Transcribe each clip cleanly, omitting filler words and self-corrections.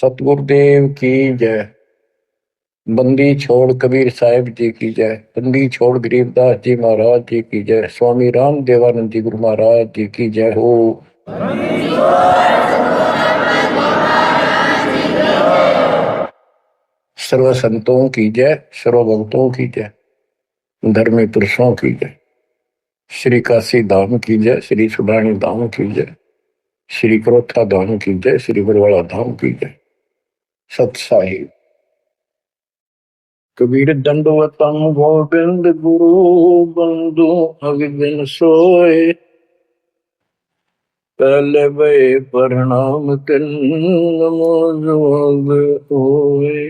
सतगुरुदेव की जय। बंदी छोड़ कबीर साहिब जी की जय। बंदी छोड़ गरीबदास जी महाराज जी की जय। स्वामी राम देवानंद जी गुरु महाराज जी की जय हो। सर्व संतों की जय, सर्व भक्तों की जय, धर्मी पुरुषों की जय। श्री काशी धाम की जय, श्री सुडानी धाम की जय, श्री क्रोथा धाम की जय, श्री बरवाड़ा धाम की जय। सत साहिब। कबीर दंडवतम गोविंद गुरु बंधु अगिन सोए। पहले वे प्रणाम तिन नमो जोग होए।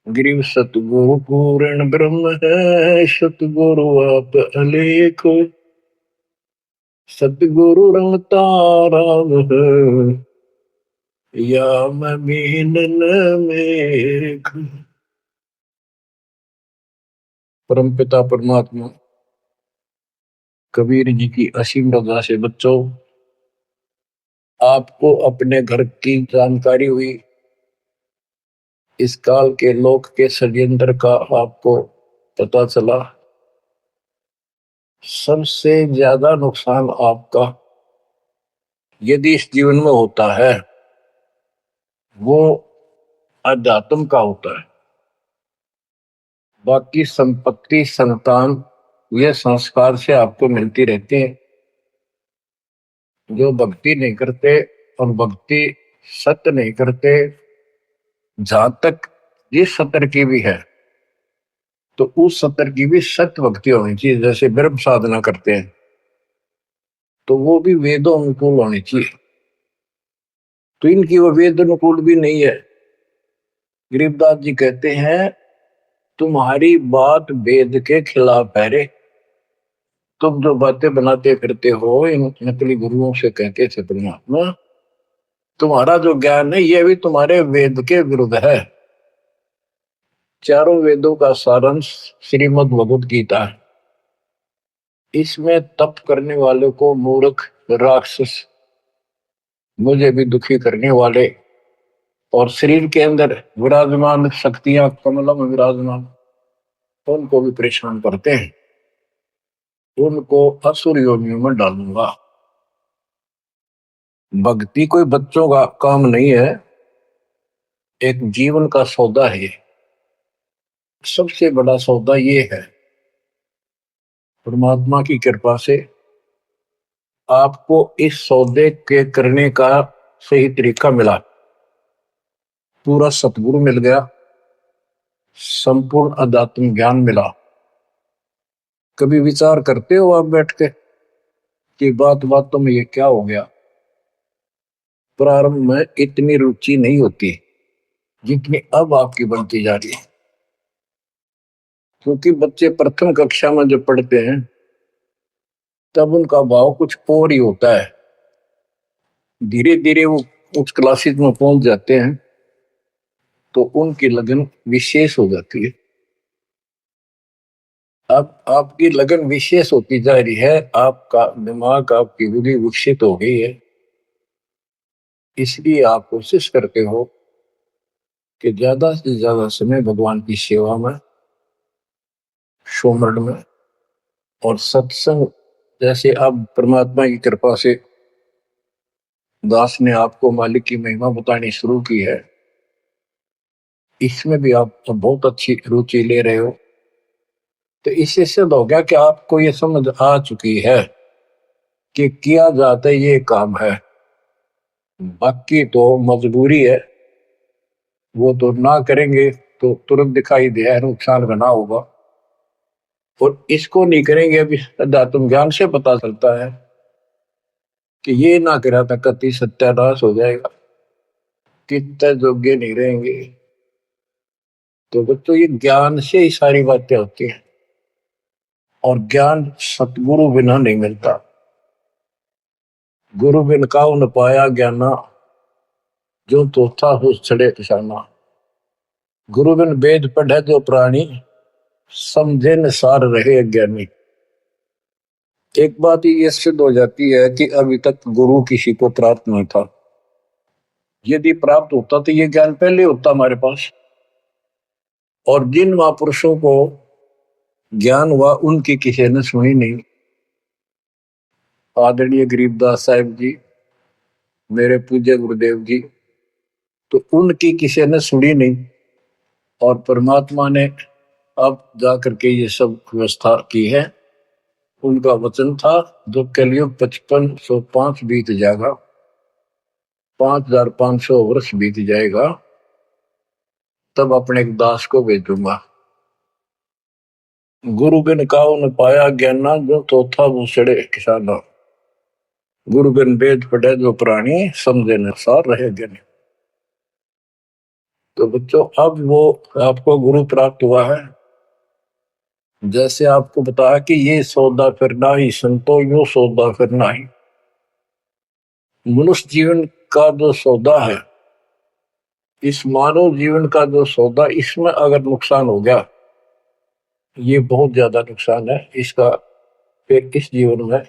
गिरिव सतगुरु पूर्ण ब्रह्म है, सतगुरु आप अलेख। सतगुरु रमता राम है, या मैं मीनन मेघ। परमपिता परमात्मा कबीर जी की असीम रजा से बच्चों, आपको अपने घर की जानकारी हुई। इस काल के लोक के षड्यंत्र का आपको पता चला। सबसे ज्यादा नुकसान आपका यदि इस जीवन में होता है वो अध्यात्म का होता है। बाकी संपत्ति, संतान, ये संस्कार से आपको मिलती रहती है। जो भक्ति नहीं करते और भक्ति सत्य नहीं करते, जहां तक जिस सत्र की भी है तो उस सत्र की भी सत्य भक्ति होनी चाहिए। जैसे ब्रह्म साधना करते हैं तो वो भी वेदों अनुकूल होनी चाहिए। तो इनकी वो वेद अनुकूल भी नहीं है। गरीबदास जी कहते हैं तुम्हारी बात वेद के खिलाफ है रे। तुम जो बातें बनाते फिरते हो इन नकली गुरुओं से कहते थे परमात्मा, तुम्हारा जो ज्ञान है ये भी तुम्हारे वेद के विरुद्ध है। चारों वेदों का सारांश श्रीमद् भगवद गीता है। इसमें तप करने वाले को मूर्ख, राक्षस, मुझे भी दुखी करने वाले और शरीर के अंदर विराजमान शक्तियां कमलों में विराजमान उनको भी परेशान करते हैं। उनको असुर योनियों में डालूंगा। भक्ति कोई बच्चों का काम नहीं है, एक जीवन का सौदा है। सबसे बड़ा सौदा ये है, परमात्मा की कृपा से आपको इस सौदे के करने का सही तरीका मिला। पूरा सतगुरु मिल गया, संपूर्ण अध्यात्म ज्ञान मिला। कभी विचार करते हो आप बैठ के कि बातों में ये क्या हो गया? प्रारंभ में इतनी रुचि नहीं होती जितनी अब आपकी बनती जा रही है। क्योंकि बच्चे प्रथम कक्षा में जब पढ़ते हैं तब उनका भाव कुछ और ही होता है। धीरे धीरे वो उच्च क्लासेस में पहुंच जाते हैं तो उनकी लगन विशेष हो जाती है। अब आपकी लगन विशेष होती जा रही है, आपका दिमाग, आपकी बुद्धि विकसित हो गई है। इसलिए आप कोशिश करते हो कि ज्यादा से ज्यादा समय भगवान की सेवा में, सुमरण में और सत्संग, जैसे अब परमात्मा की कृपा से दास ने आपको मालिक की महिमा बतानी शुरू की है, इसमें भी आप बहुत अच्छी रुचि ले रहे हो। तो इससे सिद्ध हो गया कि आपको ये समझ आ चुकी है कि किया जाता ये काम है। बाकी तो मजबूरी है, वो तो ना करेंगे तो तुरंत दिखाई दे नुकसान बना होगा। और इसको नहीं करेंगे, अभी अध्यात्म ज्ञान से पता चलता है कि ये ना करा था कति सत्यानाश हो जाएगा, कितने योग्य नहीं रहेंगे। तो बच्चों ये ज्ञान से ही सारी बातें होती हैं और ज्ञान सतगुरु बिना नहीं मिलता। गुरु बिन काहू न पाया ज्ञाना, जो तो था हो छड़े किसाना। गुरु बिन वेद पढ़े जो प्राणी, समझे न सार रहे अज्ञानी। एक बात ये सिद्ध हो जाती है कि अभी तक गुरु किसी को प्राप्त नहीं था। यदि प्राप्त होता तो ये ज्ञान पहले होता हमारे पास। और जिन महापुरुषों को ज्ञान हुआ उनकी किसी ने सुनी नहीं। आदरणीय गरीबदास साहिब जी, मेरे पूज्य गुरुदेव जी, तो उनकी किसी ने सुनी नहीं। और परमात्मा ने अब जाकर के ये सब व्यवस्था की है। उनका वचन था जो कलयुग 5505 बीत जाएगा, 5500 वर्ष बीत जाएगा, तब अपने एक दास को भेजूंगा। गुरु बिन काऊ न पाया ज्ञाना, जो तो था वो सड़े किसाना। गुरु बिन वेद पढ़े जो प्राणी, समझे न सार रहे ज्ञानी। तो बच्चों, अब वो आपको गुरु प्राप्त हुआ है। जैसे आपको बताया कि ये सौदा फिरना ही संतो, यो सौदा फिरना ही। मनुष्य जीवन का जो सौदा है, इस मानव जीवन का जो सौदा, इसमें अगर नुकसान हो गया, ये बहुत ज्यादा नुकसान है इसका। फिर इस जीवन में,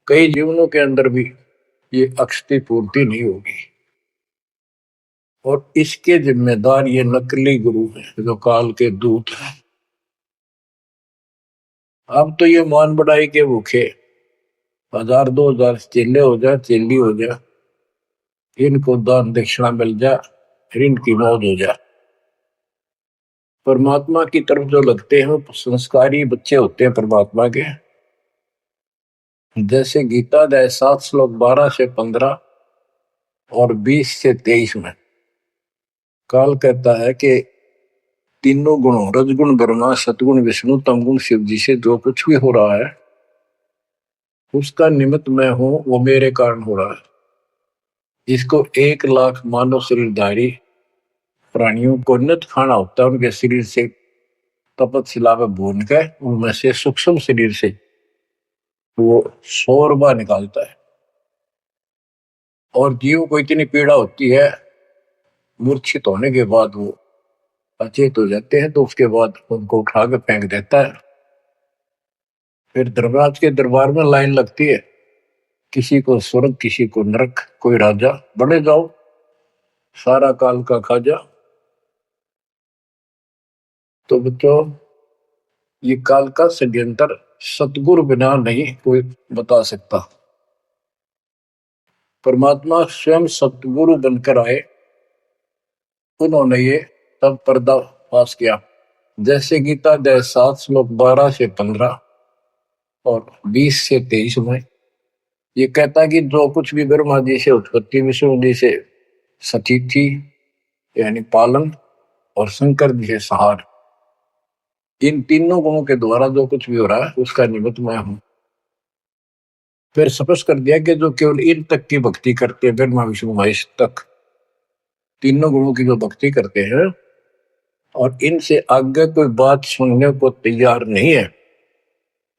कई जीवनों के अंदर भी ये अक्षति पूर्ति नहीं होगी। और इसके जिम्मेदार ये नकली गुरु हैं जो काल के दूत हैं। अब तो ये मान बढ़ाई के भूखे 1000 2000 चेले हो जाए, चेली हो जाए, इनको दान दक्षिणा मिल जाए, इनकी मौज हो जाए। परमात्मा की तरफ जो लगते हैं वो संस्कारी बच्चे होते हैं परमात्मा के। जैसे गीता अध्याय 7 श्लोक 12 से 15 और 20 से 23 में काल कहता है कि तीनों गुणों, रजगुण ब्रह्मा, सतगुण विष्णु, तमगुण शिव जी से जो कुछ भी हो रहा है, उसका निमित्त मैं हूं, वो मेरे कारण हो रहा है। इसको 1 लाख मानव शरीरधारी प्राणियों को नित खाना होता है। उनके शरीर से तपतशिला में भून के, उनमें से सूक्ष्म शरीर से वो शोरबा निकालता है। और जीव को इतनी पीड़ा होती है, मूर्छित होने के बाद वो अचेत हो जाते हैं, तो उसके बाद उनको उठा के फेंक देता है। फिर धर्मराज के दरबार में लाइन लगती है, किसी को स्वर्ग, किसी को नरक, कोई राजा, बड़े जाओ, सारा काल का खाजा। तो बच्चों, ये काल का षड्यंत्र सतगुरु बिना नहीं कोई बता सकता। परमात्मा स्वयं सतगुरु बनकर आए, उन्होंने ये तब पर्दाफाश किया। जैसे गीता अध्याय 7 श्लोक 12 से 15 और 20 से 23 में ये कहता है कि जो कुछ भी ब्रह्मा जी से उत्पत्ति, विष्णु जी से सतीथि यानी पालन, और शंकर जी से सहार, इन तीनों गुणों के द्वारा जो कुछ भी हो रहा है उसका निमित्त मैं हूं। फिर स्पष्ट कर दिया कि जो केवल इन तक की भक्ति करते हैं, ब्रह्मा विष्णु महेश तक, तीनों गुणों की जो भक्ति करते हैं और इनसे आगे कोई बात सुनने को तैयार नहीं है,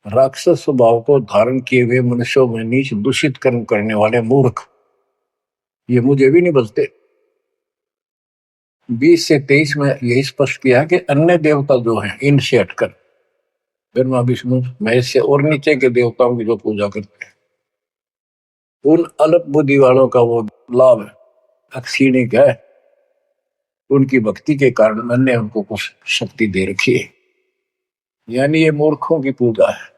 राक्षस स्वभाव को धारण किए हुए मनुष्यों में नीच दूषित कर्म करने वाले मूर्ख, ये मुझे भी नहीं बचते। 20 से 23 में यही स्पष्ट किया कि अन्य देवता जो हैं, इनसे हटकर ब्रह्मा विष्णु महेश से और नीचे के देवताओं की जो पूजा करते हैं, उन अल्प बुद्धि वालों का वो लाभ अक्षीणिक है। उनकी भक्ति के कारण मैंने उनको कुछ शक्ति दे रखी है, यानी ये मूर्खों की पूजा है।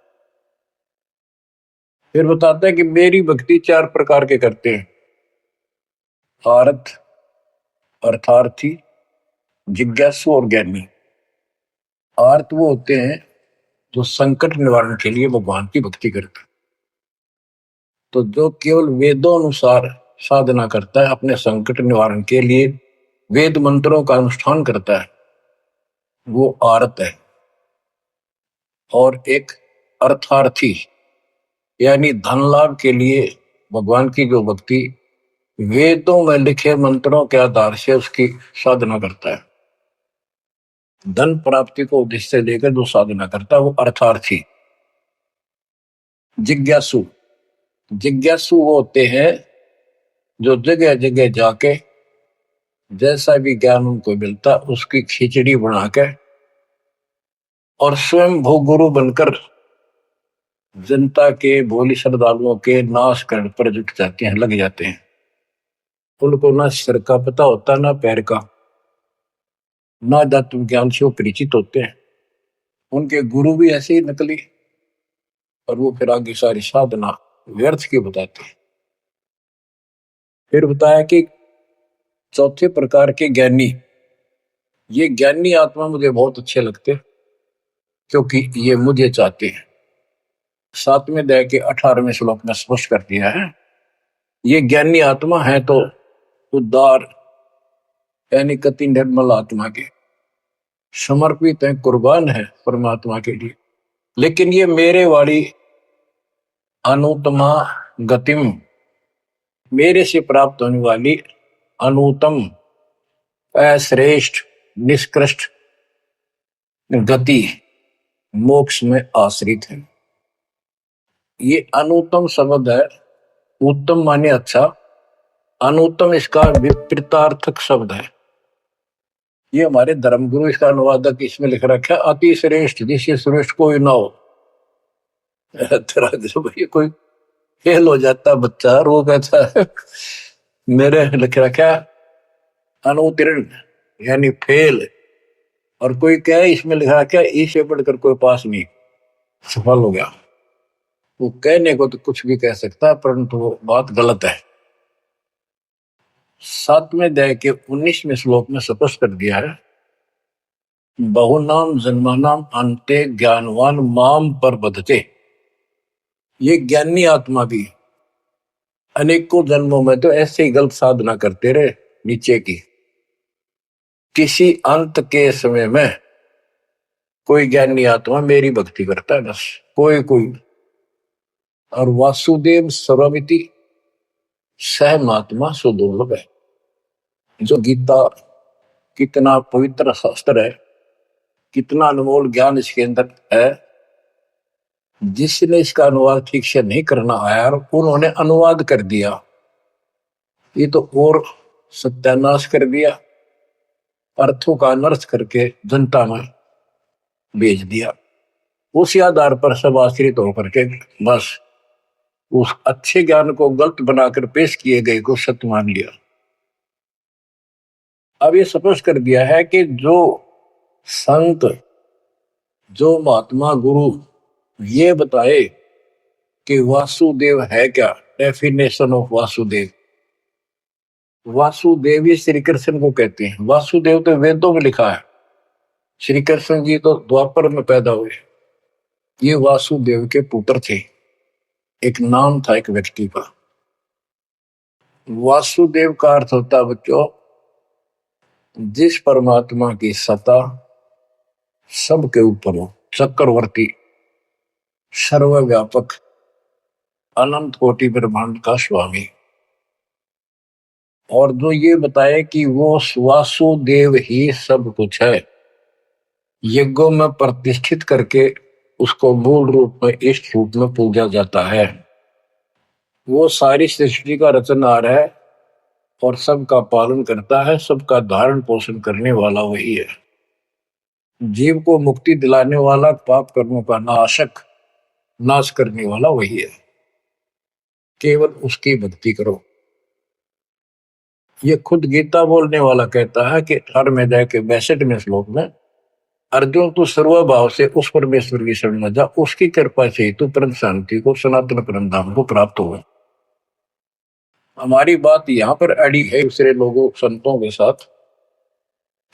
फिर बताते हैं कि मेरी भक्ति 4 प्रकार के करते हैं: आर्त, अर्थार्थी, जिज्ञासु और ज्ञानी। आर्त वो होते हैं जो संकट निवारण के लिए भगवान की भक्ति करते हैं। तो जो केवल वेदों अनुसार साधना करता है, अपने संकट निवारण के लिए वेद मंत्रों का अनुष्ठान करता है, वो आर्त है। और एक अर्थार्थी, यानी धन लाभ के लिए भगवान की जो भक्ति वेदों में लिखे मंत्रों के आधार से उसकी साधना करता है, धन प्राप्ति को उद्देश्य लेकर जो साधना करता है, वो अर्थार्थी। जिज्ञासु, जिज्ञासु वो होते हैं जो जगह जगह जाके जैसा भी ज्ञान उनको मिलता उसकी खिचड़ी बना के और स्वयं भू गुरु बनकर जनता के, भोली श्रद्धालुओं के नाश करने पर जुट जाते हैं, लग जाते हैं। उनको ना सिर का पता होता ना पैर का, ना तत्व ज्ञान से वो परिचित होते हैं। उनके गुरु भी ऐसे ही नकली, और वो फिर आगे सारी साधना व्यर्थ की बताते हैं। फिर बताया कि चौथे प्रकार के ज्ञानी, ये ज्ञानी आत्मा मुझे बहुत अच्छे लगते हैं, क्योंकि ये मुझे चाहते हैं। 7वें अध्याय के 18वें श्लोक में स्पष्ट कर दिया है, ये ज्ञानी आत्मा है तो उदार, यानी कति निर्मल आत्मा के, समर्पित है, कुर्बान है परमात्मा के लिए। लेकिन ये मेरे वाली अनुत्तमा गतिम, मेरे से प्राप्त होने वाली अनुत्तम, अश्रेष्ठ, निष्कृष्ट गति मोक्ष में आश्रित है। ये अनुत्तम शब्द है, उत्तम माने अच्छा, अनुत्तम इसका विपरीतार्थक शब्द है। ये हमारे धर्मगुरु इसका अनुवादक इसमें लिख रखा है, अति श्रेष्ठ, जिससे श्रेष्ठ कोई ना हो। भाई कोई फेल हो जाता बच्चा, वो कहता है मेरे लिख रखा अनुत्तीर्ण यानी फेल, और कोई कहे इसमें लिखा क्या, इससे पढ़कर कोई पास नहीं, सफल हो गया। वो कहने को तो कुछ भी कह सकता है, परंतु वो बात गलत है। 7वें अध्याय के 19वें श्लोक में स्पष्ट कर दिया है, बहुनाम जन्मानाम अंते ज्ञानवान माम पर बधते। ये ज्ञानी आत्मा भी अनेकों जन्मों में तो ऐसे ही गलत साधना करते रहे नीचे की, किसी अंत के समय में कोई ज्ञानी आत्मा मेरी भक्ति करता है, बस कोई कोई। और वासुदेव सर्वमिति सहमात्मा सुदुर्लभ है। जो गीता कितना पवित्र शास्त्र है, कितना अनमोल ज्ञान इसके अंदर है, जिसने इसका अनुवाद ठीक से नहीं करना आया और उन्होंने अनुवाद कर दिया, ये तो और सत्यानाश कर दिया, अर्थों का अनर्थ करके जनता में भेज दिया। उसी आधार पर सब आश्रित होकर के बस उस अच्छे ज्ञान को गलत बनाकर पेश किए गए को सत्य मान लिया। अब ये स्पष्ट कर दिया है कि जो संत, जो महात्मा गुरु ये बताए कि वासुदेव है क्या, डेफिनेशन ऑफ वासुदेव। वासुदेव ही श्री कृष्ण को कहते हैं। वासुदेव तो वेदों में लिखा है, श्री कृष्ण जी तो द्वापर में पैदा हुए। ये वासुदेव के पुत्र थे, एक नाम था एक व्यक्ति का। वासुदेव का अर्थ होता बच्चों, जिस परमात्मा की सत्ता सबके ऊपर हो, चक्रवर्ती, सर्वव्यापक, अनंत कोटि ब्रह्मांड का स्वामी। और जो ये बताए कि वो वासुदेव ही सब कुछ है, यज्ञों में प्रतिष्ठित करके उसको मूल रूप में इष्ट रूप में पूजा जाता है। वो सारी सृष्टि का रचनहार है और सबका पालन करता है, सबका धारण पोषण करने वाला वही है। जीव को मुक्ति दिलाने वाला, पाप कर्मों का नाशक, नाश करने वाला वही है। केवल उसकी भक्ति करो। ये खुद गीता बोलने वाला कहता है कि 18वें अध्याय के 62वें श्लोक में, अर्जुन तू सर्वभाव से उस परमेश्वर की शरण में जा, उसकी कृपा से तू परम शांति को, सनातन परम धाम को प्राप्त होगा। हमारी बात यहाँ पर अड़ी है दूसरे लोगों संतों के साथ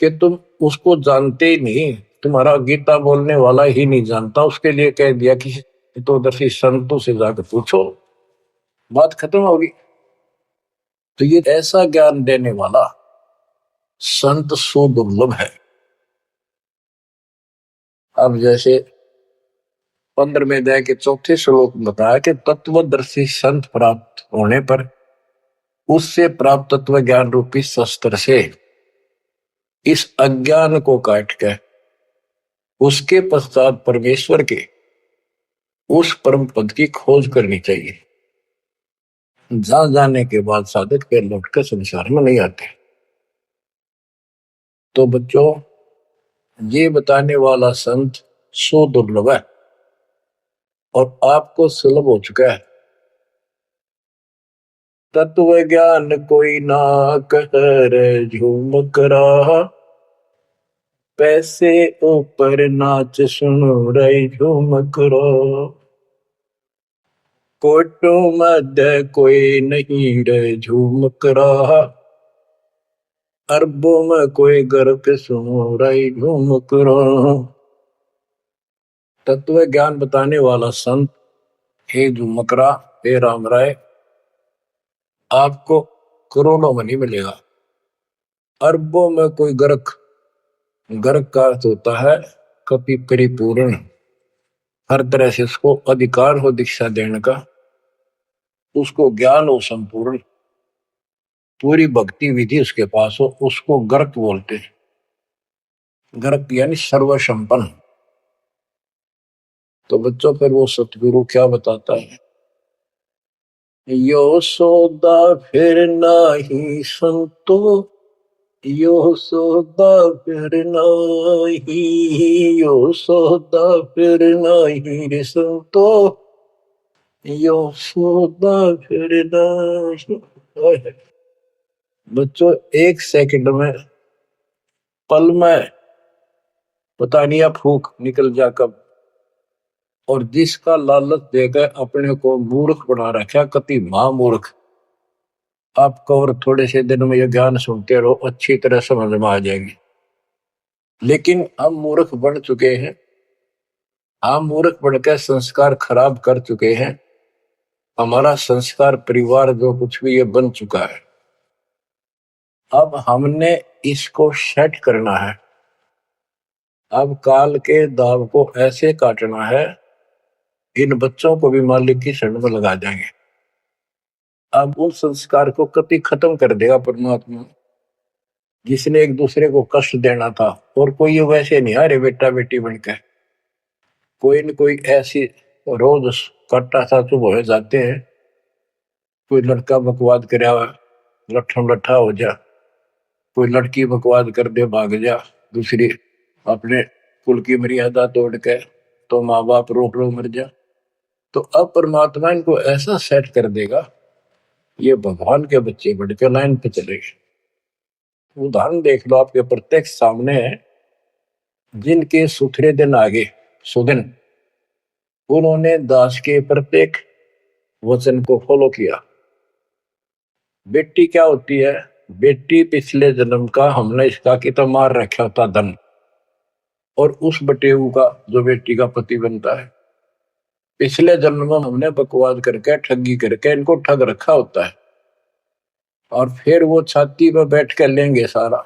कि तुम उसको जानते ही नहीं, तुम्हारा गीता बोलने वाला ही नहीं जानता, उसके लिए कह दिया कि तो दर्शी संतों से जाकर पूछो, बात खत्म होगी। तो ये ऐसा ज्ञान देने वाला संत सुदुर्लभ है। अब जैसे 15वें अध्याय के 4थे श्लोक में बताया कि तत्वदर्शी संत प्राप्त होने पर उससे प्राप्त तत्व ज्ञान रूपी शस्त्र से इस अज्ञान को काट के उसके पश्चात परमेश्वर के उस परम पद की खोज करनी चाहिए। जहां जाने के बाद साधक फिर लौटकर संसार में नहीं आते। तो बच्चों, ये बताने वाला संत सो दुर्लभ है और आपको सुलभ हो चुका है। तत्व ज्ञान कोई ना कर झूमक रहा, पैसे ऊपर नाच सुनो रही झूमक रहा। कोटो मध्य कोई नहीं रे झूमक रहा, अरबों में कोई गर्क सुनो रही झूमक रहा। तत्व ज्ञान बताने वाला संत हे झूमकरा, हे राम राय, आपको करोड़ों में नहीं मिलेगा। अरबों में कोई गर्क, गर्क का अर्थ होता है कपि परिपूर्ण, हर तरह से उसको अधिकार हो दीक्षा देने का, उसको ज्ञान हो संपूर्ण, पूरी भक्ति विधि उसके पास हो, उसको गर्क बोलते हैं। गर्क यानी सर्वसंपन्न। तो बच्चों फिर वो सतगुरु क्या बताता है, यो सौदा फिर नाही संतो, यो सौदा फिर नाही, यो सौदा फिर नाही रे संतो, यो सौदा फिर नाही। बच्चों एक सेकंड में, पल में पता नहीं आप फूक निकल जा कब, और जिसका लालच देकर अपने को मूर्ख बना रखा, कति महामूर्ख। आपको और थोड़े से दिन में ये ज्ञान सुनते रहो, अच्छी तरह समझ में आ जाएगी। लेकिन हम मूर्ख बन चुके हैं, हम मूर्ख बनकर संस्कार खराब कर चुके हैं। हमारा संस्कार परिवार जो कुछ भी ये बन चुका है, अब हमने इसको सेट करना है। अब काल के दाव को ऐसे काटना है, इन बच्चों को भी मालिक की शरण में लगा देंगे। अब उन संस्कार को कति खत्म कर देगा परमात्मा, जिसने एक दूसरे को कष्ट देना था। और कोई वैसे नहीं आ रहे बेटा बेटी बनकर, कोई न कोई ऐसी रोज कट्टा सा चुप हो जाते हैं। कोई लड़का बकवाद कर लट्ठम लट्ठा हो जा, कोई लड़की बकवाद कर दे भाग जा, दूसरी अपने कुल की मर्यादा तोड़ के तो माँ बाप रोक रो मर जा। तो अब परमात्मा इनको ऐसा सेट कर देगा, ये भगवान के बच्चे बढ़कर लाइन पे चलेंगे। उदाहरण देख लो, आपके प्रत्यक्ष सामने है। जिनके सुथरे दिन आगे सुदिन, उन्होंने दास के प्रत्येक वचन को फॉलो किया। बेटी क्या होती है, बेटी पिछले जन्म का हमने इसका कि तो मार रखा होता धन, और उस बटेऊ का जो बेटी का पति बनता है, पिछले जन्म में हमने बकवाद करके ठगी करके इनको ठग रखा होता है। और फिर वो छाती पर बैठ कर लेंगे सारा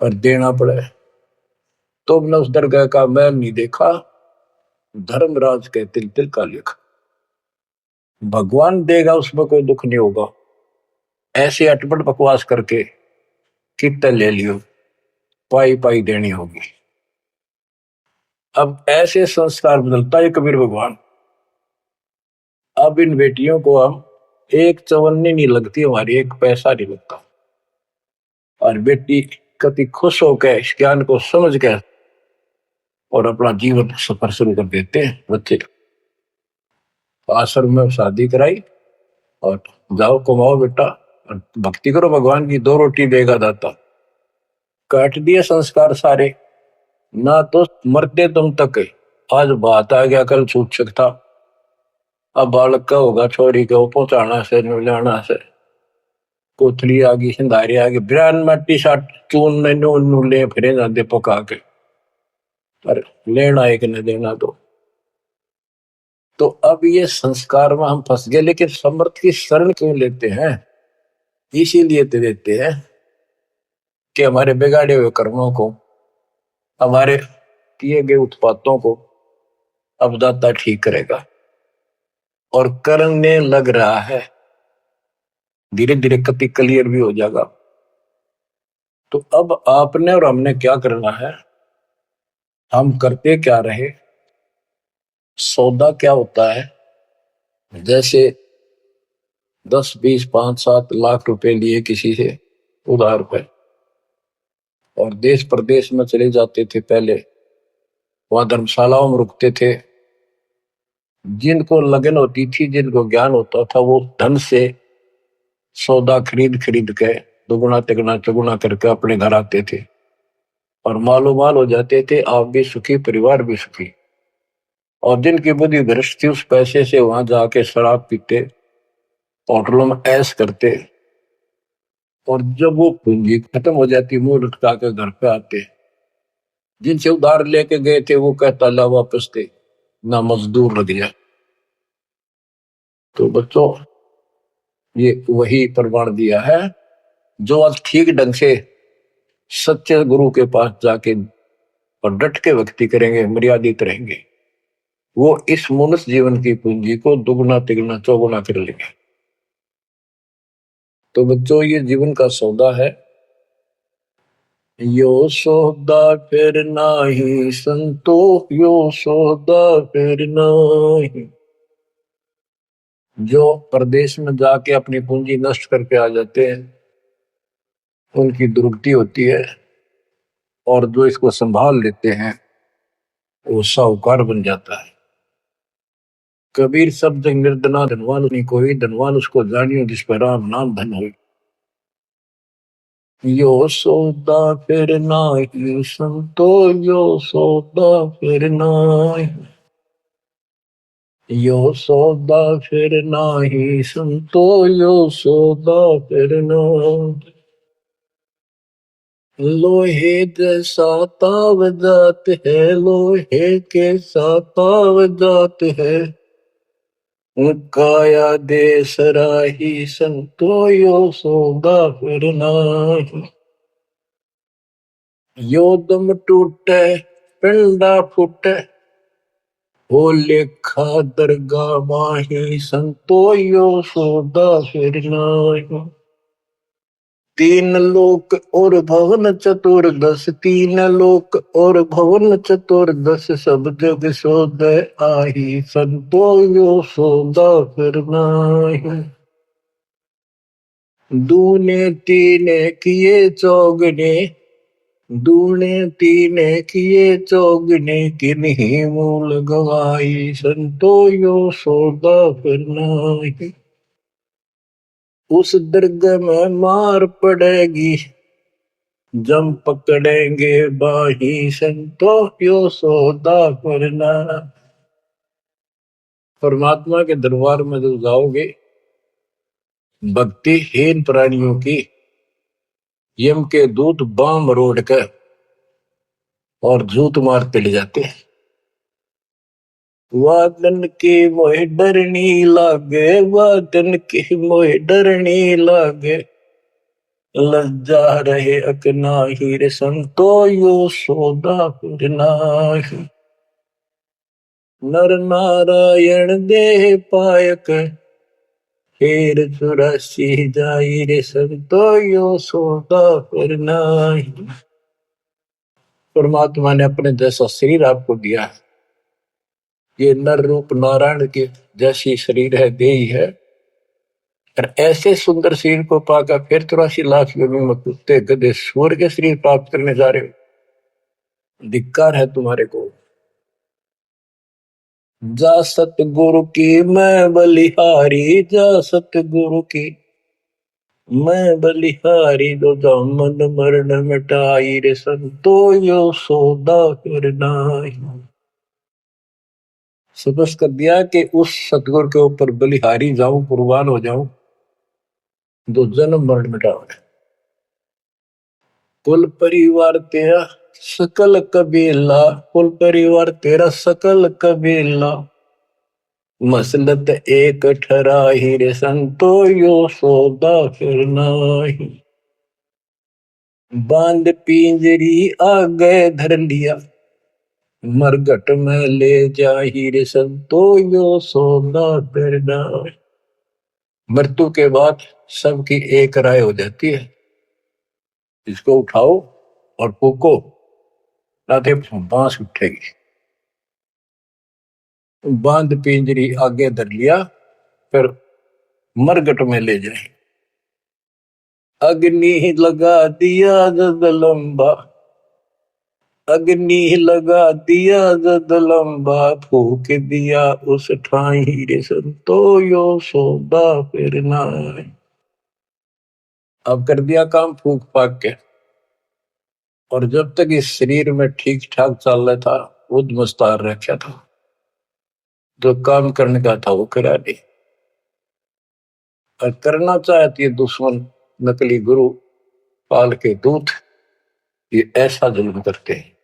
और देना पड़े। तुमने उस दरगाह का मैल नहीं देखा, धर्मराज के तिल तिल का लेखा। भगवान देगा, उसमें कोई दुख नहीं होगा। ऐसे अटपट बकवास करके कितना ले लियो, पाई पाई देनी होगी। अब ऐसे संस्कार बदलता है कबीर भगवान। अब इन बेटियों को हम एक चवन्नी नहीं लगती हमारी, एक पैसा नहीं लगता। और बेटी कति खुश होकर इस ज्ञान को समझ के और अपना जीवन सफर शुरू कर देते हैं। बच्चे आश्रम में शादी कराई और जाओ कमाओ बेटा, और भक्ति करो भगवान की, 2 रोटी देगा दाता। काट दिए संस्कार सारे, ना तो मरते तुम तक। आज बात आ गया, कल छूट सकता। अब बालक का होगा, छोरी को पहुंचाना से जाना से, कोथली आ गई, सिंधारी आ गई, बिरान मट्टी साट चून नू ले फिरे जाते पका के, पर लेना एक न देना दो। तो अब ये संस्कार में हम फंस गए। लेकिन समर्थ की शरण क्यों लेते हैं, इसीलिए तो देते हैं कि हमारे बिगाड़े हुए कर्मों को, हमारे किए गए उत्पातों को अब दाता ठीक करेगा। और करने लग रहा है, धीरे धीरे कति क्लियर भी हो जाएगा। तो अब आपने और हमने क्या करना है, हम करते क्या रहे। सौदा क्या होता है, जैसे 10, 20, 5, 7 लाख रुपए लिए किसी से उधार पे, और देश प्रदेश में चले जाते थे। पहले वहां धर्मशालाओं में रुकते थे। जिनको लगन होती थी, जिनको ज्ञान होता था, वो धन से सौदा खरीद खरीद के दुगुना तिगुना चौगुना करके अपने घर आते थे और मालो माल हो जाते थे। आप भी सुखी, परिवार भी सुखी। और जिनकी बुद्धि भ्रष्ट थी उस पैसे से वहां जाके शराब पीते, होटलों में ऐश करते, और जब वो पूंजी खत्म हो जाती मुंह लटका के घर पे आते। जिनसे उधार लेके गए थे वो कहता ला वापस थे, ना मजदूर लग गया। तो बच्चों, ये वही प्रमाण दिया है जो आज ठीक ढंग से सच्चे गुरु के पास जाके और डट के भक्ति करेंगे, मर्यादित रहेंगे, वो इस मनुष्य जीवन की पूंजी को दुगुना तिगुना चौगुना कर लेंगे। तो बच्चों, ये जीवन का सौदा है। यो सौदा फिर नाही संतो, यो सौदा फिर नाही। जो प्रदेश में जाके अपनी पूंजी नष्ट करके आ जाते हैं उनकी दुर्गति होती है, और जो इसको संभाल लेते हैं वो साहूकार बन जाता है। कबीर शब्द निर्धना धनवान नहीं कोई, धनवान उसको जानियो जिस पर राम नाम धन हो। यो सौदा फिर नाही संतो, यो सौदा फिर नाही। यो सौदा फिर नाही संतो, यो सौदा फिर नाही। लोहे जैसा ताव जात है, लोहे के साथ ताव जात है। काया दे सराही संतो, यो सौदा फिर नाही। यो दम टूटे पिंडा फूटे, ओ लेखा दरगा माही संतो, यो सौदा फिर नाही। तीन लोक और भवन चतुर्दश, तीन लोक और भवन चतुर्दश, सब जग सौदे आही संतो, यो सौदा फिर नाही। दूने तीने किए चौगने, दूने तीने किए चौगने, किन्हीं मूल गवाई संतो, यो सौदा फिर नाही। उस दरगाह में मार पड़ेगी, जम पकड़ेंगे बाही संतो, यो सौदा फिर नाही। परमात्मा के दरबार में जब जाओगे, भक्तिहीन प्राणियों की यम के दूत बाम मरोड़ कर और जूत मारते ले जाते हैं। वादन की मोह डरनी लागे, वादन की मोह डरनी लागे, लज्जा रहे अकनाही रे संतो, यो सौदा फिर नाही। नर नारायण देह पायक, फिर चुरासी जाई रे संतो, यो सौदा फिर नाही। परमात्मा ने अपने जैसा शरीर आपको दिया है, ये नर रूप नारायण के जैसी शरीर है, देही है, और ऐसे सुंदर शरीर को पाकर फिर 83 लाख योनियों में कुत्ते गधे सूअर के शरीर प्राप्त करने जा रहे हो, धिक्कार है तुम्हारे को। जा सतगुरु की मैं बलिहारी, जा सतगुरु की मैं बलिहारी, दो मन मरण मिटाई रे संतो, यो सौदा फिर नाही। सपस कर दिया कि उस सतगुरु के ऊपर बलिहारी जाऊं, कुर्बान हो जाऊं, दो जन्म मरण मिटाओ। कुल परिवार तेरा सकल कबीला, कुल परिवार तेरा सकल कबीला, मसलत एक ठराही रे संतो, यो सौदा फिर नाही। बांध पिंजरी आ गए धर लिया, मरघट में ले जाही रे संतो, यो सौदा फिर नाही। मृत्यु के बाद सबकी एक राय हो जाती है, इसको उठाओ और फूको, राधे बांस उठेगी। बांध पिंजरी आगे धर लिया, फिर मरघट में ले जाए। अग्नि लगा दिया जद लंबा, अग्नि लगा दिया जद लंबा, फूक दिया उस ठाई रे संतो, यो सौदा फिर नाही। अब कर दिया काम फूक फाक के, और जब तक इस शरीर में ठीक ठाक चल रहा था उद मुस्तार रखा था, जो काम करने का था वो करा नहीं। और करना चाहती है दुश्मन नकली गुरु पाल के दूत, ये ऐसा जुल्म करते हैं।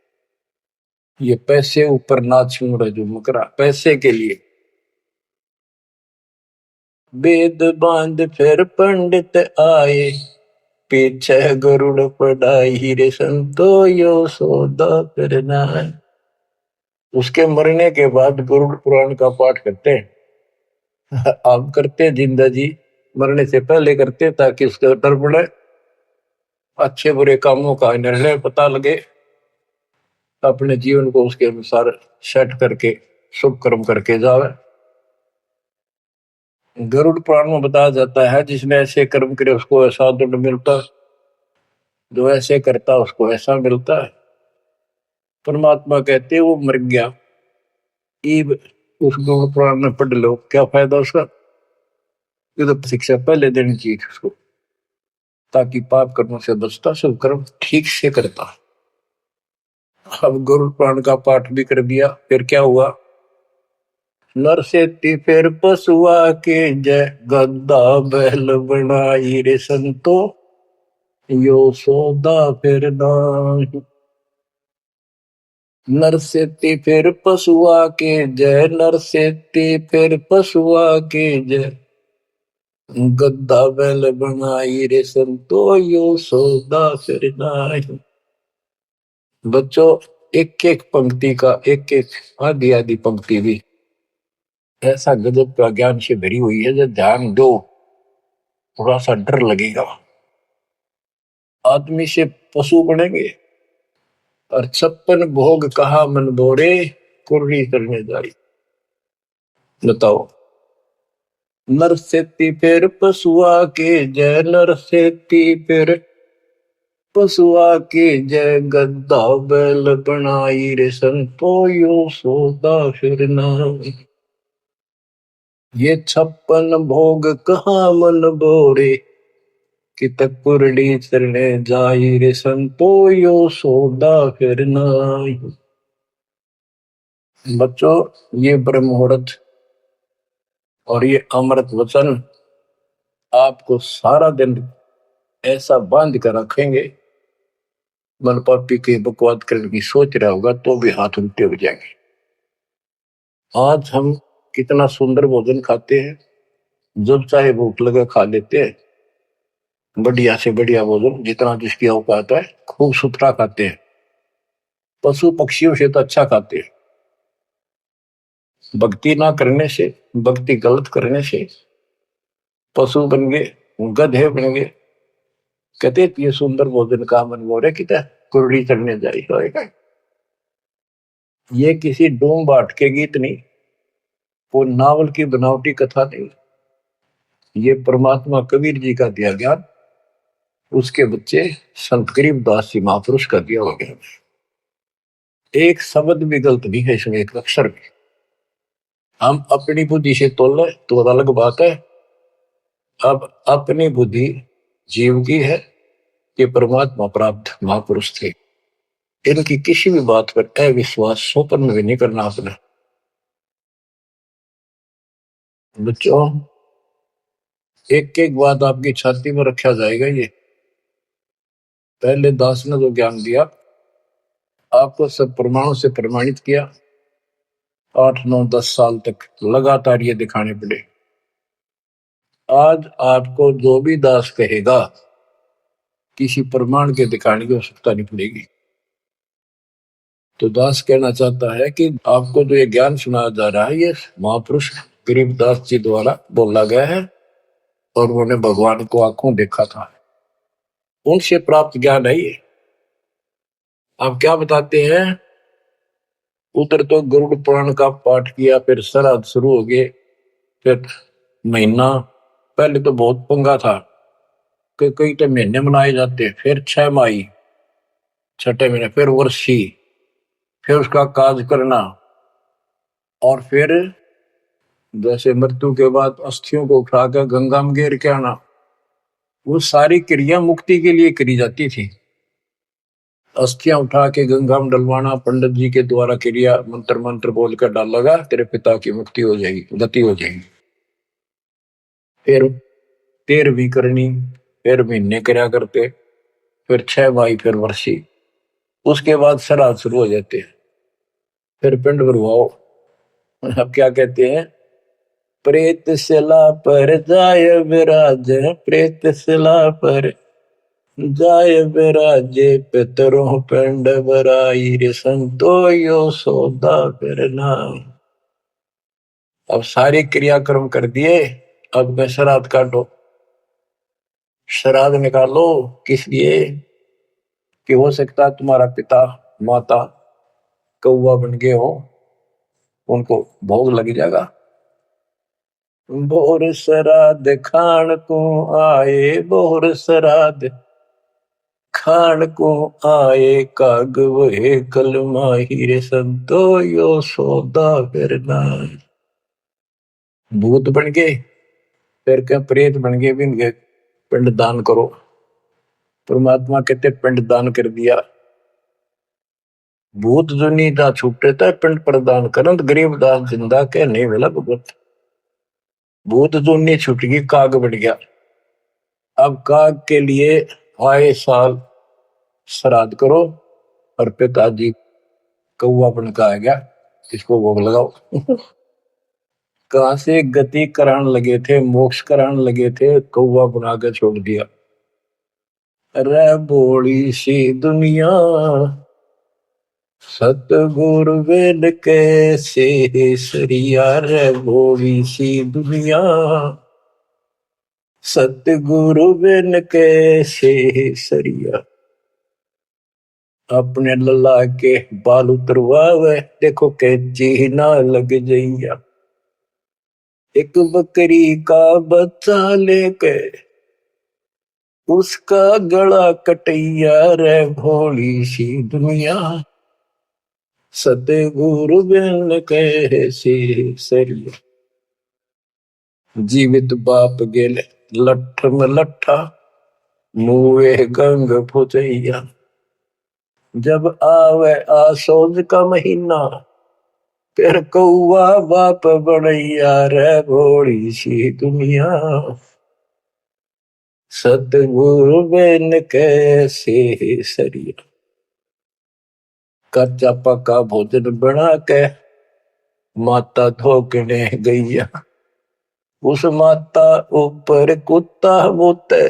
ये पैसे ऊपर नाच मुड़ा जो मुकरा पैसे के लिए। वेद बांध फिर पंडित आए, पीछे गरुड़ पढ़ाई रे संतो यो सौदा करना है। उसके मरने के बाद गरुड़ पुराण का पाठ करते हैं। आप करते जिंदा जी मरने से पहले करते, ताकि उसका डर पड़े, अच्छे बुरे कामों का निर्णय पता लगे, अपने जीवन को उसके अनुसार सेट करके शुभ कर्म करके जावे। गरुड़ पुराण में बताया जाता है जिसने ऐसे कर्म करे उसको ऐसा दंड मिलता, जो ऐसे करता उसको ऐसा मिलता है। परमात्मा कहते वो मर गया, ईब उस गरुड़ पुराण में पढ़ लो, क्या फायदा उसका। ये तो शिक्षा पहले देनी चाहिए उसको, ताकि पाप कर्मों से बचता, शुभ कर्म ठीक से करता। अब गरुड़ पुराण का पाठ भी कर दिया, फिर क्या हुआ। नर से फिर पशुआ के जय, गद्दा बैल बनाई रे संतो यो सौदा फिर नाही। नर से फिर पशुआ के जय, नर से फिर पशुआ के जय, गद्दा बैल बनाई रे संतो यो सौदा फिर नाही। बच्चों एक एक पंक्ति का एक एक आधी आधी पंक्ति भी ऐसा गजब का ज्ञान से भरी हुई है, जो ध्यान दो थोड़ा सा डर लगेगा। आदमी से पशु बनेंगे, और 56 भोग कहा मन बोरे, कुर्री करने जारी। बताओ, नर सेती फिर पशुआ के जय, नर सेती फिर पशुआ के जय, गद्दा बैल बनाई रे संतो यो सौदा फिर नाही। ये 56 भोग कहाँ मन बोरे, कि तक कुरडी चरने जाई रे संतो यो सौदा फिर नाही। बच्चों ये ब्रह्म मुहूर्त और ये अमृत वचन आपको सारा दिन ऐसा बांध कर रखेंगे, मन पापी के बकवाद करने की सोच रहा होगा तो भी हाथ उल्टे हो जाएंगे। आज हम कितना सुंदर भोजन खाते हैं, जब चाहे भूख लगे खा लेते हैं, बढ़िया से बढ़िया भोजन जितना जिसकी औकात है, खूब सुथरा खाते हैं। पशु पक्षियों से तो अच्छा खाते हैं। भक्ति ना करने से, भक्ति गलत करने से पशु बन गए, गधे बन गए। कहते ये सुंदर भोजन का मन बोरे कि कुरड़ी चढ़ने जाई होएगा। ये किसी डोम बाट के गीत नहीं, वो नावल की बनावटी कथा नहीं, ये परमात्मा कबीर जी का दिया ज्ञान, उसके बच्चे संत गरीबदास जी महापुरुष का दिया हुआ ज्ञान। एक शब्द भी गलत नहीं है इसमें, एक अक्षर भी। हम अपनी बुद्धि से तोल तो अलग बात है। अब अपनी बुद्धि जीव की है, ये परमात्मा प्राप्त महापुरुष थे, इनकी किसी भी बात पर अविश्वास सोपन में भी नहीं करना अपने। बच्चों एक एक बात आपकी छाती में रखा जाएगा। ये पहले दास ने जो ज्ञान दिया आपको सब प्रमाणों से प्रमाणित किया, 8 9 10 साल तक लगातार ये दिखाने पड़े। आज आपको जो भी दास कहेगा किसी प्रमाण के दिखाने की आवश्यकता नहीं पड़ेगी। तो दास कहना चाहता है कि आपको जो ये ज्ञान सुनाया जा रहा है, ये महापुरुष गरीबदास जी द्वारा बोला गया है, और उन्होंने भगवान को आंखों देखा था, उनसे प्राप्त ज्ञान है ये। आप क्या बताते हैं, उधर तो गरुड़ पुराण का पाठ किया, फिर श्राद्ध शुरू हो गए, फिर महीना, पहले तो बहुत पंगा था कि कई तो महीने मनाए जाते, फिर 6 माही, छठे महीने, फिर वर्षी, फिर उसका काज करना, और फिर जैसे मृत्यु के बाद अस्थियों को उठाकर गंगा में गिर के आना, वो सारी क्रिया मुक्ति के लिए करी जाती थी। अस्थियां उठा के गंगा में डलवाना, पंडित जी के द्वारा क्रिया मंत्र मंत्र बोलकर डालेगा, तेरे पिता की मुक्ति हो जाएगी, गति हो जाएगी। फिर 13वीं करनी, फिर महीने करया करते, फिर 6 माही, फिर वर्षी। उसके बाद श्राद्ध शुरू हो जाते हैं। फिर पिंड भरवाओ। अब क्या कहते हैं, प्रेत शिला पर जाय विराज, प्रेत शिला पर जाय विराजे, पितरों पिंड भराई रे संतो यो सौदा फिर नाम। अब सारे क्रियाक्रम कर दिए, अब मैं श्राद्ध काटो। श्राद्ध निकालो, किस लिए कि हो सकता है तुम्हारा पिता माता कौवा बन गए हो, उनको भोग लग जाएगा। बोर श्राद्ध खान को आए, बोर श्राद्ध खान को आए, काग वहे कल माहिर संतो यो सौदा फिर नाम। भूत बन गए, फिर क्या प्रेत बन गए, भी गए पिंड दान करो। परमात्मा कहते पिंड दान कर दिया। भूत जो नहीं था छूटे था पिंड प्रदान करंत, गरीब दास जिंदा के नहीं मिला भगवत। भूत जो नहीं छूट गई, काग बन गया। अब काग के लिए आए साल श्राद्ध करो, और पिताजी कौवा बन का आ गया, इसको भोग लगाओ। कहां से गति कराने लगे थे, मोक्ष कराने लगे थे, कौवा बना के छोड़ दिया। रे बोली सी दुनिया, सतगुरु वेद कैसे सरिया, रे बोली सी दुनिया, सतगुरु वेद कैसे सरिया। अपने लल्ला के बाल उतरवावे, देखो कैची ना लग जइया। एक बकरी का बच्चा लेके उसका गला कटैया, रे भोली सी दुनिया, सतगुरु बिन कैसे सरिया। जीवित बाप गेले लठ में लट्ठा, मुए गंग फुचैया। जब आवे आसोज का महीना, फिर कौआ बाप बनैया, रे भोली सी दुनिया, सतगुरु बिन कैसे सरिया। कच्चा पका भोजन बना के माता धोकने गैया, उस माता ऊपर कुत्ता बोते,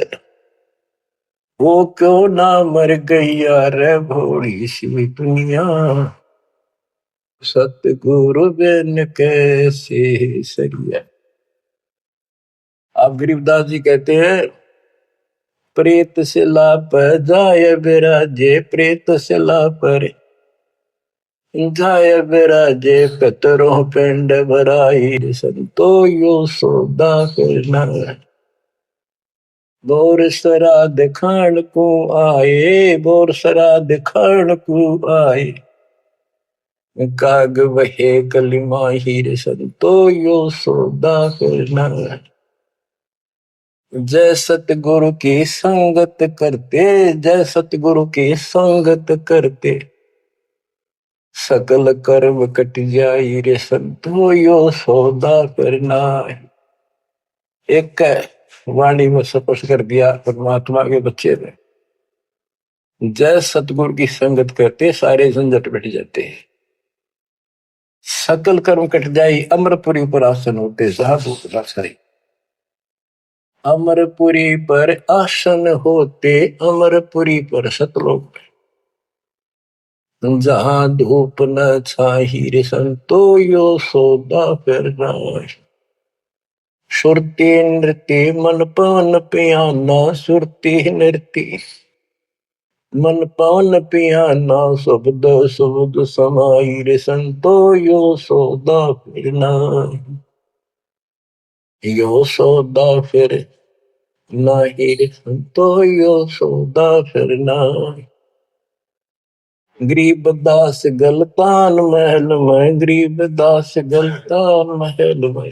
वो क्यों ना मर गैया, रे भोली सी दुनिया, सतगुरु बिन कैसे सरिया। अब गरीबदास जी कहते हैं, प्रेत शिला पर जाय विराजे, प्रेत शिला पर जाय विराजे, पितरों पिंड भराई, संतो यो सौदा फिर नाम। बोर श्राद्ध खान को आए, बोर श्राद्ध खान को आए, काग वहे कल माहिर, संतो यो सौदा फिर नाम। जय सतगुरु की संगत करते, जय सतगुरु की संगत करते, सकल कर्म कट जाई रे संतो यो सौदा करना। एक वाणी में स्पष्ट कर दिया परमात्मा के बच्चे ने, जय सतगुरु की संगत करते सारे झंझट मिट जाते हैं, सकल कर्म कट जाई, अमरपुरी पर आसन होते साधु रासाई। अमरपुरी पर आसन होते, अमरपुरी पर सतलोक, जहां धूप न छाही रे संतो यो सौदा फिर नाश। सुरती नृत्य मन पवन पियाना, सुरती नृत्य मन पवन पियाना, शब्द शब्द समाई रे संतो यो सौदा फिर नाश। यो सौदा फिर नाही रे संतो यो सौदा फिर नाश। गरीबदास गलतान महल में, गरीबदास गलतान महल में,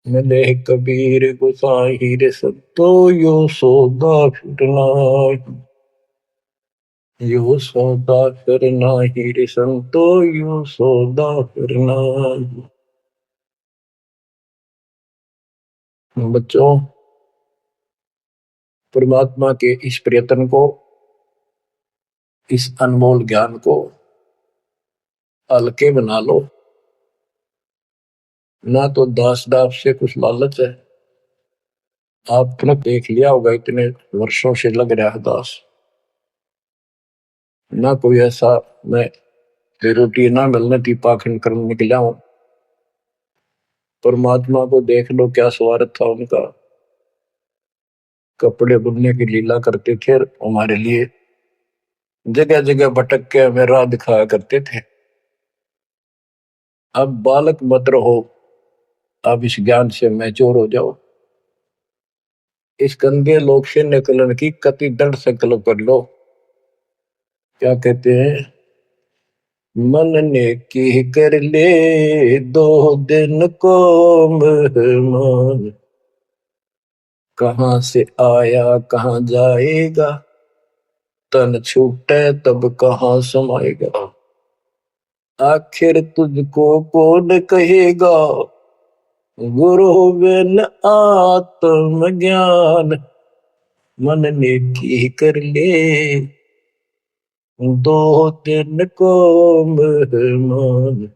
मिले कबीर गुसाई रे सतो यो सौदा फिरना, यो सौदा फिरना ही रे संतो यो सौदा फिरना। बच्चों, परमात्मा के इस प्रयत्न को, इस अनमोल ज्ञान को हल्के बना लो। ना तो दास दास से कुछ लालच है। आपने देख लिया होगा इतने वर्षों से लग रहा है दास, ना कोई ऐसा मैं रोटी ना मिलने थी पाखंड करने निकला हूं। परमात्मा को देख लो क्या स्वार्थ था उनका। कपड़े बुनने की लीला करते थे हमारे लिए, जगह जगह भटक के हमें राह दिखाया करते थे। अब बालक मत रहो, अब इस ज्ञान से मैच्योर हो जाओ। इस गंदे लोक से निकलने की कति दृढ़ संकल्प कर लो। क्या कहते हैं, मन ने की कर ले 2 दिन को मेहमान, कहां से आया कहां जाएगा, तन छूटे तब कहां समाएगा। आखिर तुझको कौन कहेगा, गुरु बिन आत्मज्ञान। मन ने की कर ले 2 दिन को मेहमान।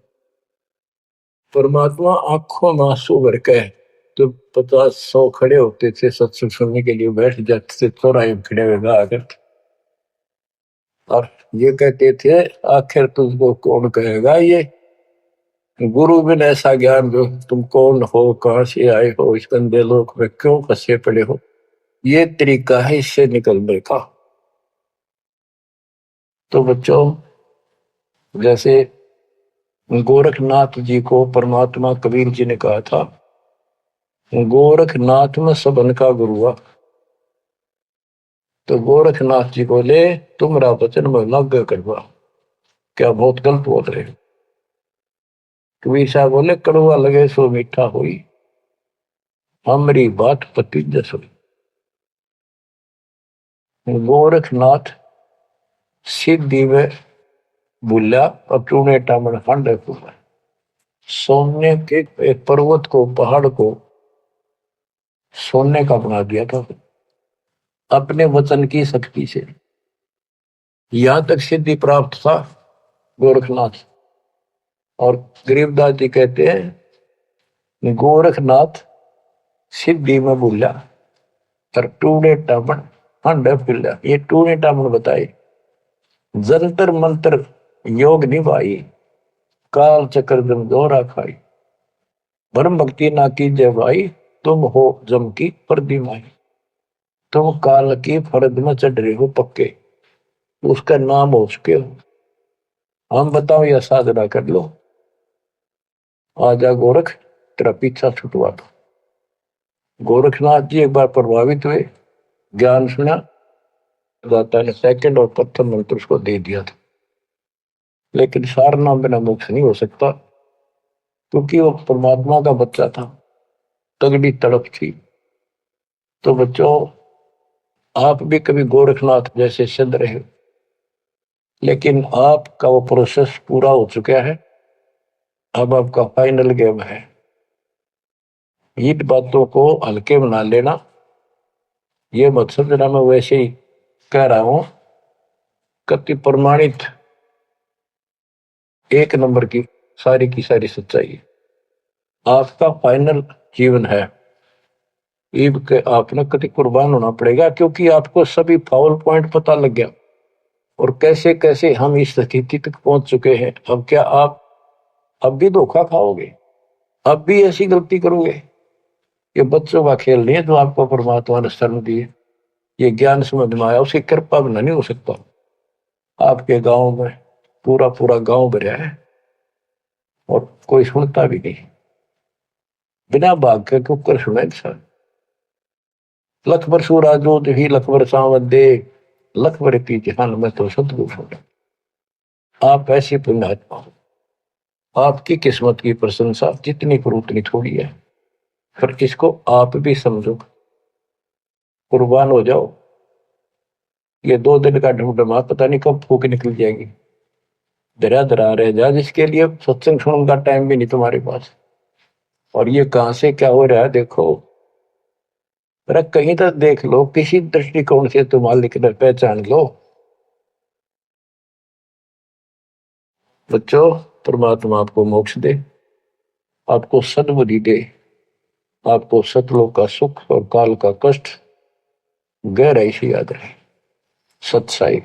परमात्मा आंखों में आंसू भर के तो 50-100 खड़े होते थे सत्संग सुनने के लिए, बैठ जाते थे चौराहे में खड़े हुए आकर, और ये कहते थे आखिर तुझको कौन कहेगा, ये गुरु बिन ऐसा ज्ञान जो तुम कौन हो, कहां से आए हो, इस गंदे लोक में क्यों फंसे पड़े हो। ये तरीका है इससे निकलने का। तो बच्चों, जैसे गोरखनाथ जी को परमात्मा कबीर जी ने कहा था, गोरखनाथ में सबन का गुरुआ। तो गोरखनाथ जी बोले तुम्हारा वचन में लग करवा, क्या बहुत गलत बोल रहे हो। कबीर साहब बोले कड़वा लगे सो मीठा हुई, हमारी बात पति जसो। गोरखनाथ सिद्धि में भूला और टूने टामन हांडे फूला। सोने के एक पर्वत को, पहाड़ को सोने का बना दिया था अपने वचन की शक्ति से। यहां तक सिद्धि प्राप्त था गोरखनाथ। और गरीबदास जी कहते हैं गोरखनाथ सिद्धि में भूला और टूने टामन हांडे फूला। ये टूने टामन बताए, जंतर मंत्र योग निभाई, काल चक्र जम दोहरा खाई। ब्रह्म भक्ति ना कीजिए भाई, तुम हो जम की प्रतिमाई। तुम काल की फर्द में चढ़ रहे हो पक्के, उसका नाम हो चुके हो। हम बताओ या साधना कर लो, आजा गोरख तेरा पीछा छुटवा दो। गोरखनाथ जी एक बार प्रभावित हुए, ज्ञान सुना, दाता ने सेकंड और प्रथम मंत्र उसको दे दिया था। लेकिन सार नाम बिना मोक्ष नहीं हो सकता, क्योंकि वो परमात्मा का बच्चा था, तगड़ी तड़प थी। तो बच्चों, आप भी कभी गोरखनाथ जैसे सिद्ध रहे, लेकिन आपका वो प्रोसेस पूरा हो चुका है। अब आपका फाइनल गेम है। इन बातों को हल्के बना लेना, ये मत समझना मैं वैसे ही कह रहा हूं। कति प्रमाणित 1 नंबर की सारी सच्चाई आपका फाइनल जीवन है। ईब के आपने कति कुर्बान होना पड़ेगा, क्योंकि आपको सभी फाउल पॉइंट पता लग गया और कैसे कैसे हम इस स्थिति तक पहुंच चुके हैं। अब क्या आप अब भी धोखा खाओगे, अब भी ऐसी गलती करोगे। ये बच्चों का खेल नहीं है जो आपको परमात्मा ने शरण दी है। ये ज्ञान समझ में आया, उसकी कृपा बिना नहीं हो सकता। आपके गांव में पूरा पूरा गांव भरा है और कोई सुनता भी नहीं, बिना भाग के कुकर सुना इंसान। लख बर सूरा जो ही लख बर सावत दे, लख बर की जहान में तो सतगुरु सुना। आप ऐसी पुण्यात्मा हो, आपकी किस्मत की प्रशंसा जितनी करो उतनी थोड़ी है। फिर इसको आप भी समझो, कुर्बान हो जाओ। ये 2 दिन का ढमढमा पता नहीं कब फूक निकल जाएगी। धरा धरा रह जा, जिसके लिए सत्संग सुनने का टाइम भी नहीं तुम्हारे पास। और ये कहां से क्या हो रहा है देखो। अरे कहीं तो देख लो, किसी दृष्टिकोण से तुम लिखना पहचान लो। बच्चों, परमात्मा आपको मोक्ष दे, आपको सद्बुद्धि दे, आपको सतलोक का सुख और काल का कष्ट गहराई से याद रहे। सत्साई।